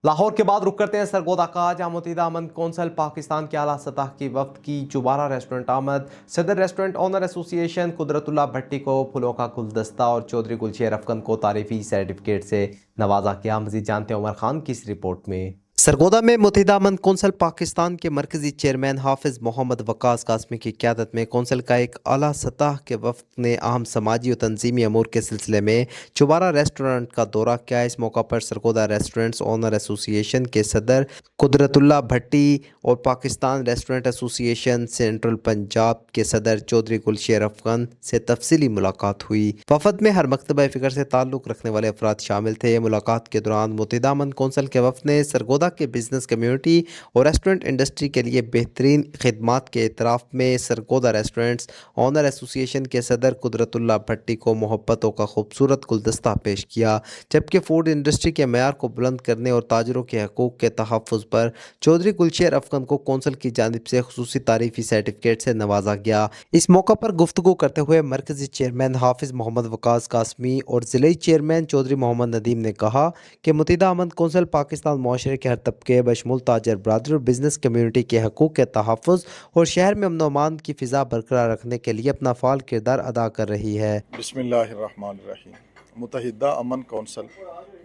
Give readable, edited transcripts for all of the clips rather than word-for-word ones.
लाहौर के बाद रुक करते हैं सरगोदा का, जहां मुत्तहिदा अमन कौंसल पाकिस्तान के आला सतह की वफ्द की जुबारा रेस्टोरेंट आमद। सदर रेस्टोरेंट ओनर एसोसिएशन कुदरतुल्लाह भट्टी को फूलों का गुलदस्ता और चौधरी गुलशेर अफकन को तारीफी सर्टिफिकेट से नवाजा किया। मजीद जानते हैं उमर खान की इस रिपोर्ट में। सरगोदा में मुत्तहिदा अमन कौंसल पाकिस्तान के मरकजी चेयरमैन हाफिज मोहम्मद वकास कासमी की क़यादत में कौंसल का एक आला सतह के वफ्द ने अहम समाजी और तंजीमी अमूर के सिलसिले में चुबारा रेस्टोरेंट का दौरा किया। इस मौका पर सरगोदा रेस्टोरेंट्स ओनर एसोसिएशन के सदर कुदरतुल्लाह भट्टी और Pakistan restaurant association central Punjab के सदर चौधरी गुलशेर अफगन से तफसीली मुलाकात हुई। वफद में हर मकतबा फ़िक्र से ताल्लुक़ रखने वाले अफराद शामिल थे। मुलाकात के दौरान मुत्तहिदा अमन कौंसल के वफद ने सरगोदा के बिजनेस कम्युनिटी और रेस्टोरेंट इंडस्ट्री के लिए बेहतरीन खिदमात के इतराफ़ में सरगोदा रेस्टोरेंट्स ओनर एसोसिएशन के सदर कुदरतुल्लाह भट्टी को मोहब्बतों का खूबसूरत गुलदस्ता पेश किया, जबकि फूड इंडस्ट्री के मयार को बुलंद करने और ताजरों के हकूक़ के तहफ़्फ़ुज़ पर चौधरी गुलशेर अफगन को कौंसल की जानिब से खुसूसी तारीफ़ी सर्टिफिकेट से नवाजा गया। इस मौका पर गुफ्तगू करते हुए मरकजी चेयरमैन हाफिज मोहम्मद वकास कासमी और ज़िले चेयरमैन चौधरी मोहम्मद नदीम ने कहा कि मुत्तहिदा अमन कौंसल पाकिस्तान मुआशरे के हर तबके बशमूल ताजर बरादरी और बिजनेस कम्युनिटी के हकूक़ के तहफ़्फ़ुज़ और शहर में अमन व अमान की फ़िज़ा बरकरार रखने के लिए अपना फ़ाल किरदार अदा कर रही है। बिस्मिल्लाहिर्रहमानिर्रहीम। मुत्तहिदा अमन कौंसल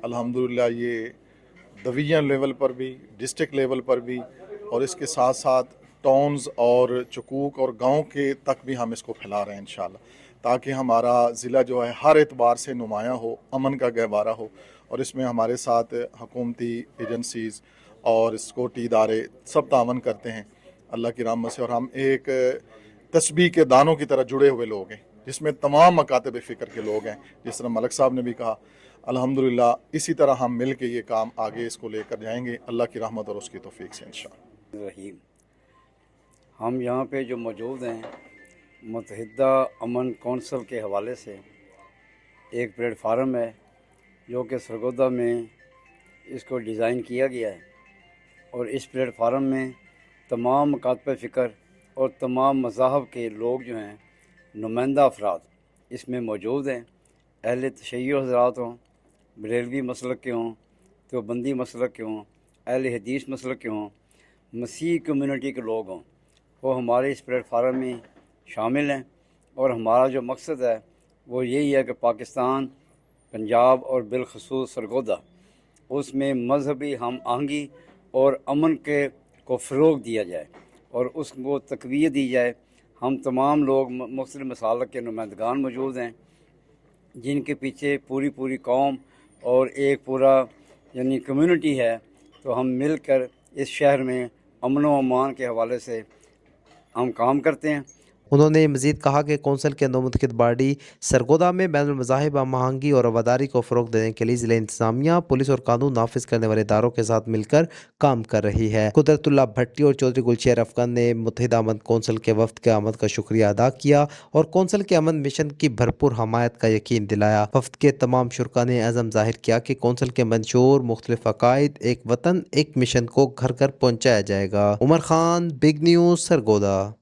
अल्हम्दुलिल्लाह ये डिवीज़न लेवल पर भी, डिस्ट्रिक्ट लेवल पर भी और इसके साथ साथ टाउन्स और चकूक और गांव के तक भी हम इसको फैला रहे हैं इंशाल्लाह, ताकि हमारा ज़िला जो है हर एतबार से नुमायाँ हो, अमन का गहवारा हो। और इसमें हमारे साथ हुकूमती एजेंसीज़ और सिक्योरिटी इदारे सब तावन करते हैं अल्लाह की रहमत से। और हम एक तस्बीह के दानों की तरह जुड़े हुए लोग हैं, जिसमें तमाम मकातब फ़िक्र के लोग हैं। जिस तरह मलक साहब ने भी कहा, अल्हम्दुलिल्लाह इसी तरह हम मिल के ये काम आगे इसको लेकर जाएंगे अल्लाह की रहमत और उसकी तौफीक से इंशाअल्लाह। रहीम, हम यहाँ पे जो मौजूद हैं मुत्तहिदा अमन कौंसल के हवाले से एक प्लेटफार्म है जो कि सरगोदा में इसको डिज़ाइन किया गया है और इस प्लेटफार्म में तमाम मकातब फ़िक्र और तमाम मज़ाहब के लोग जो हैं नुमाइंदा अफराद इसमें मौजूद हैं। अहले तशय्युअ हज़रात हों, बरेलवी मसलक के हों, देवबंदी मसलक के हों, अहले हदीस मसलक के हों, मसीह कम्युनिटी के लोग हों, वो हमारे इस प्लेटफार्म में शामिल हैं। और हमारा जो मकसद है वो यही है कि पाकिस्तान, पंजाब और बिलखसूस सरगोदा उसमें मजहबी हम आहंगी और अमन के को फ़रोग़ दिया जाए और उसको तक़वियत दी जाए। हम तमाम लोग मुख्तलिफ़ मसालक के नुमाइंदगान मौजूद हैं, जिनके पीछे पूरी कौम और एक पूरा यानी कम्युनिटी है। तो हम मिलकर इस शहर में अमन व अमान के हवाले से हम काम करते हैं। उन्होंने मज़ीद कहा कि कौंसल के नौमुतखिद बॉडी सरगोदा में बैनुल मज़ाहिब हम आहंगी और रवादारी को फ़रोग़ देने के लिए ज़िला इंतज़ामिया, पुलिस और कानून नाफिज करने वाले इदारों के साथ मिलकर काम कर रही है। कुदरतुल्लाह भट्टी और चौधरी गुलशेर अफगन ने मुत्तहिदा अमन कौंसल के वफ़द के आमद का शुक्रिया अदा किया और कौंसल के अमन मिशन की भरपूर हमायत का यकीन दिलाया। वफ़द के तमाम शुरका ने अज़म ज़ाहिर किया कि कौंसल के मंशूर मुख्तलिफ अकायद एक वतन एक मिशन को घर घर पहुँचाया जाएगा। Umar Khan, big news, Sargodha.